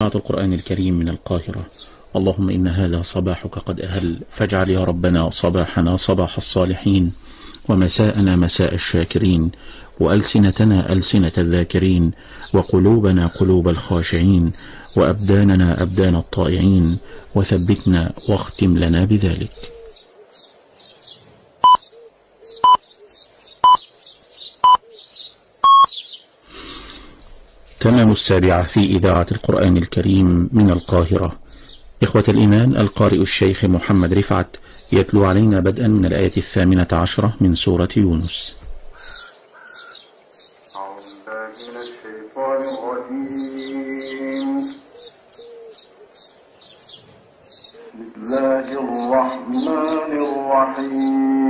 القرآن الكريم من القاهرة. اللهم إن هذا صباحك قد أهل، فاجعل يا ربنا صباحنا صباح الصالحين، ومساءنا مساء الشاكرين، وألسنتنا ألسنة الذاكرين، وقلوبنا قلوب الخاشعين، وأبداننا أبدان الطائعين، وثبتنا واختم لنا بذلك. تمام 7 في إذاعة القرآن الكريم من القاهرة. إخوة الإيمان، القارئ الشيخ محمد رفعت يتلو علينا بدءا من الآية 18 من سورة يونس. أعوذ بالله من الشيطان الرجيم. بسم الله الرحمن الرحيم.